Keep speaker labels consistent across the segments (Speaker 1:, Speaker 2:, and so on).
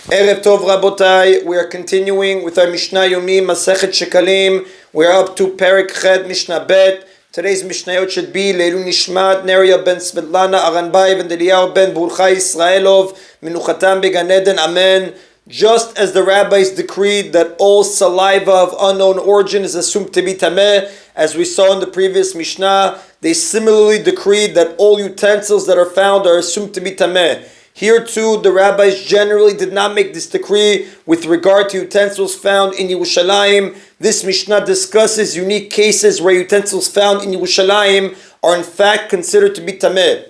Speaker 1: Erev Tov Rabotai, we are continuing with our Mishnah Yomi, Masechet Shekalim. We are up to Perek Ched, Mishnah Bet. Today's Mishnayot should be Leilu Nishmat, Neria ben Svetlana, Aranbai ben Deliyahu ben Burchai Israelov, Menuchatam began Eden, Amen. Just as the rabbis decreed that all saliva of unknown origin is assumed to be tameh, as we saw in the previous Mishnah, they similarly decreed that all utensils that are found are assumed to be tameh. Here too, the rabbis generally did not make this decree with regard to utensils found in Yerushalayim. This Mishnah discusses unique cases where utensils found in Yerushalayim are in fact considered to be tameh.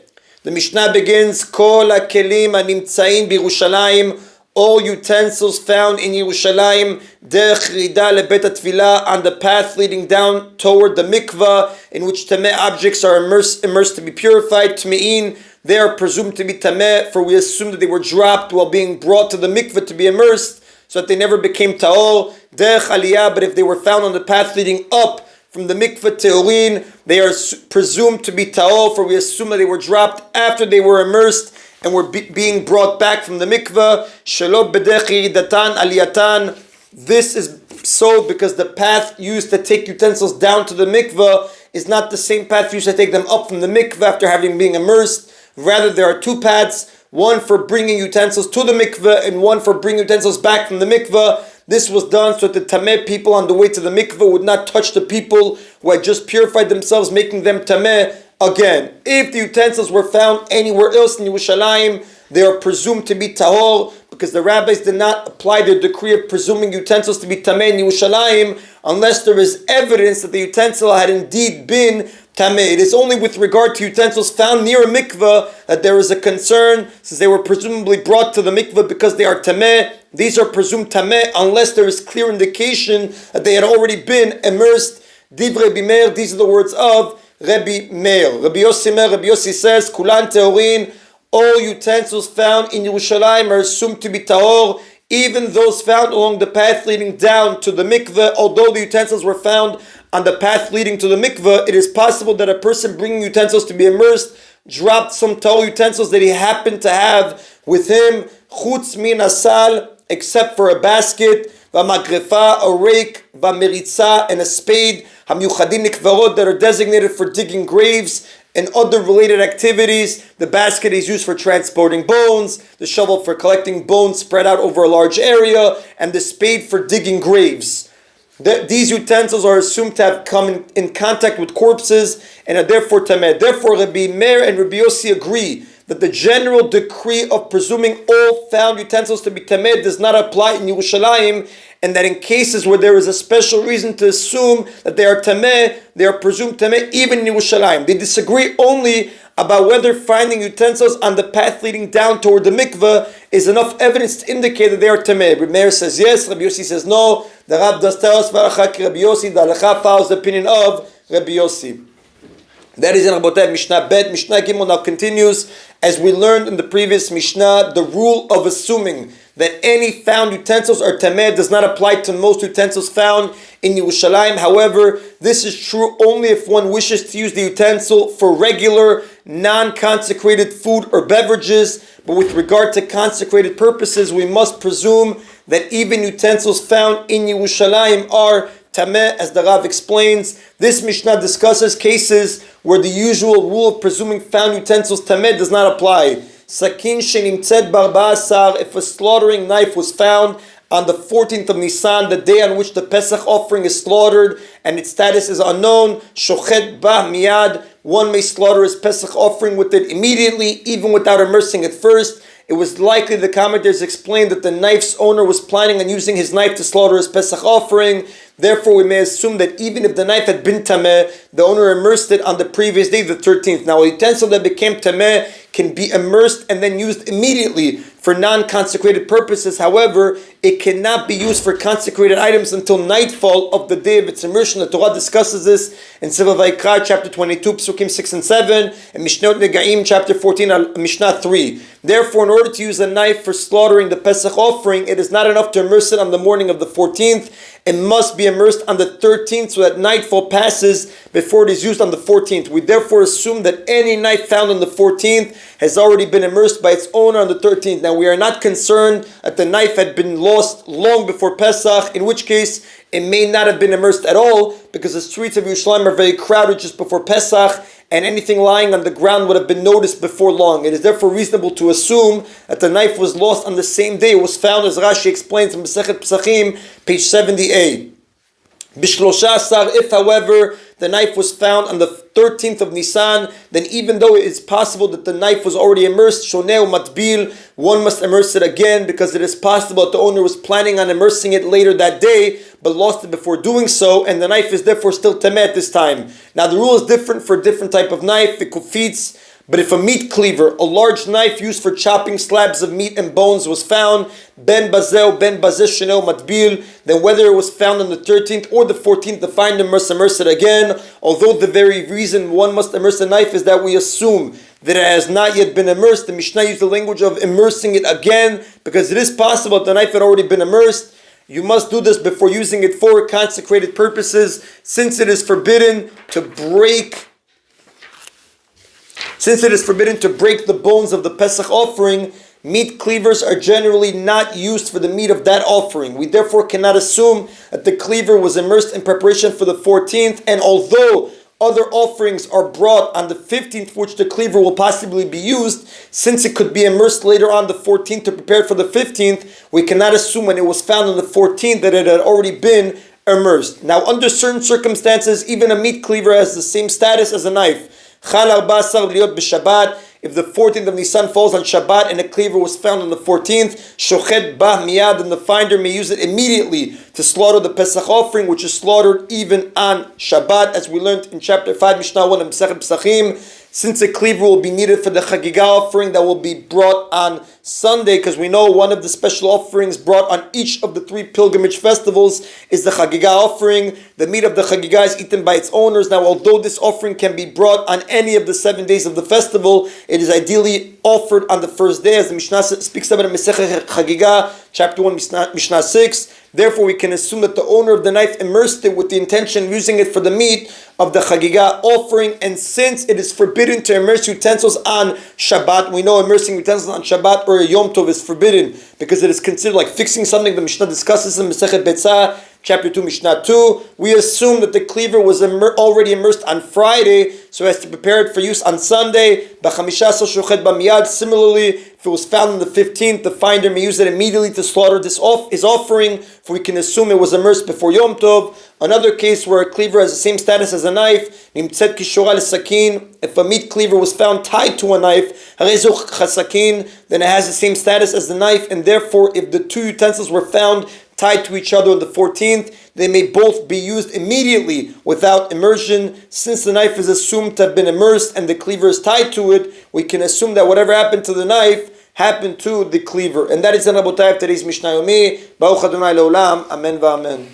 Speaker 1: The Mishnah begins, Kol hakelim hanimtzaim b'Yerushalayim, all utensils found in Yerushalayim, derech rida lebet hatfilah, on the path leading down toward the mikvah, in which tameh objects are immersed to be purified, tme'in, they are presumed to be tameh, for we assume that they were dropped while being brought to the mikveh to be immersed, so that they never became ta'ol. Derech aliyah, but if they were found on the path leading up from the mikveh te'orin, they are presumed to be ta'ol, for we assume that they were dropped after they were immersed and were being brought back from the mikveh. Shelo b'derech yiridatan aliyatan. This is so because the path used to take utensils down to the mikveh is not the same path used to take them up from the mikveh after having been immersed. Rather, there are two paths, one for bringing utensils to the mikveh and one for bringing utensils back from the mikveh. This was done so that the tameh people on the way to the mikveh would not touch the people who had just purified themselves, making them tameh again. If the utensils were found anywhere else in Yerushalayim, they are presumed to be tahor, because the rabbis did not apply their decree of presuming utensils to be tameh in Yerushalayim unless there is evidence that the utensil had indeed been tameh. It is only with regard to utensils found near a mikveh that there is a concern, since they were presumably brought to the mikveh because they are tameh. These are presumed tameh unless there is clear indication that they had already been immersed. Divrei Bimeir, these are the words of Rabbi Meir. Rabbi Yossi says, Kulan teorin, all utensils found in Yerushalayim are assumed to be tahor, even those found along the path leading down to the mikveh. Although the utensils were found on the path leading to the mikveh, it is possible that a person bringing utensils to be immersed dropped some tahor utensils that he happened to have with him, chutz min asal, except for a basket, v'magrefa, a rake, v'meritza, and a spade, hamyuchadim nikvarot, that are designated for digging graves and other related activities. The basket is used for transporting bones, the shovel for collecting bones spread out over a large area, and the spade for digging graves. These utensils are assumed to have come in contact with corpses and are therefore tameh. Therefore, Rabbi Meir and Rabbi Yossi agree that the general decree of presuming all found utensils to be tameh does not apply in Yerushalayim, and that in cases where there is a special reason to assume that they are tameh, they are presumed tameh even in Yerushalayim. They disagree only about whether finding utensils on the path leading down toward the mikveh is enough evidence to indicate that they are tameh. Rabbi Meir says yes, Rabbi Yossi says no. The Rab does tell us, Rabbi Yossi, the Halacha follows the opinion of Rabbi Yossi. That is in Rabotai Mishnah Bet. Mishnah Gimel now continues. As we learned in the previous Mishnah, the rule of assuming that any found utensils are tameh does not apply to most utensils found in Yerushalayim. However, this is true only if one wishes to use the utensil for regular, non-consecrated food or beverages. But with regard to consecrated purposes, we must presume that even utensils found in Yerushalayim are tameh, as the Rav explains. This Mishnah discusses cases where the usual rule of presuming found utensils tameh does not apply. Sakin shenimtzet barba'asar, if a slaughtering knife was found on the 14th of Nisan, the day on which the Pesach offering is slaughtered, and its status is unknown, shochet bah miyad, one may slaughter his Pesach offering with it immediately, even without immersing it first. It was likely, the commentators explained, that the knife's owner was planning on using his knife to slaughter his Pesach offering. Therefore, we may assume that even if the knife had been tameh, the owner immersed it on the previous day, the 13th. Now, a utensil that became tameh can be immersed and then used immediately for non-consecrated purposes. However, it cannot be used for consecrated items until nightfall of the day of its immersion. The Torah discusses this in Sefer Vayikra, chapter 22, Psukim 6 and 7, and Mishnot Negaim, chapter 14, Mishnah 3. Therefore, in order to use a knife for slaughtering the Pesach offering, it is not enough to immerse it on the morning of the 14th. It must be immersed on the 13th so that nightfall passes before it is used on the 14th. We therefore assume that any knife found on the 14th has already been immersed by its owner on the 13th. Now we are not concerned that the knife had been lost long before Pesach, in which case it may not have been immersed at all, because the streets of Yerushalayim are very crowded just before Pesach, and anything lying on the ground would have been noticed before long. It is therefore reasonable to assume that the knife was lost on the same day it was found, as Rashi explains in Masechet Pesachim, page 78. Bishlosha Asar, if however the knife was found on the 13th of Nisan, then even though it is possible that the knife was already immersed, shoneh matbil, one must immerse it again, because it is possible that the owner was planning on immersing it later that day, but lost it before doing so, and the knife is therefore still tameh at this time. Now the rule is different for a different type of knife, the kufitz. But if a meat cleaver, a large knife used for chopping slabs of meat and bones, was found, ben bazeh ben bazeh sheneh matbil, then whether it was found on the 13th or the 14th, the finder must immerse it again. Although the very reason one must immerse a knife is that we assume that it has not yet been immersed, the Mishnah used the language of immersing it again, because it is possible that the knife had already been immersed. You must do this before using it for consecrated purposes, since it is forbidden to break the bones of the Pesach offering. Meat cleavers are generally not used for the meat of that offering. We therefore cannot assume that the cleaver was immersed in preparation for the 14th, and although other offerings are brought on the 15th for which the cleaver will possibly be used, since it could be immersed later on the 14th to prepare for the 15th, we cannot assume when it was found on the 14th that it had already been immersed. Now, under certain circumstances, even a meat cleaver has the same status as a knife. If the 14th of Nisan falls on Shabbat and a cleaver was found on the 14th, shochet bah miyad, and the finder may use it immediately to slaughter the Pesach offering, which is slaughtered even on Shabbat, as we learned in chapter 5, Mishnah 1 of Masechet Pesachim. Since a cleaver will be needed for the Chagigah offering that will be brought on Sunday, because we know one of the special offerings brought on each of the 3 pilgrimage festivals is the Chagigah offering. The meat of the Chagigah is eaten by its owners. Now, although this offering can be brought on any of the 7 days of the festival, it is ideally offered on the first day, as the Mishnah speaks about in Masechet Chagigah, chapter 1, Mishnah 6. Therefore, we can assume that the owner of the knife immersed it with the intention of using it for the meat of the Chagigah offering. And since it is forbidden to immerse utensils on Shabbat, we know immersing utensils on Shabbat or a Yom Tov is forbidden because it is considered like fixing something. The Mishnah discusses in Masechet Betzah, chapter 2, Mishnah 2. We assume that the cleaver was already immersed on Friday, so as to prepare it for use on Sunday. Similarly, if it was found on the 15th, the finder may use it immediately to slaughter his offering, for we can assume it was immersed before Yom Tov. Another case where a cleaver has the same status as a knife, if a meat cleaver was found tied to a knife, then it has the same status as the knife, and therefore if the 2 utensils were found tied to each other on the 14th, they may both be used immediately without immersion. Since the knife is assumed to have been immersed and the cleaver is tied to it, we can assume that whatever happened to the knife happened to the cleaver. And that is the Rabotai of today's Mishnah Yomi. Baruch Adonai Leolam. Amen v'amen.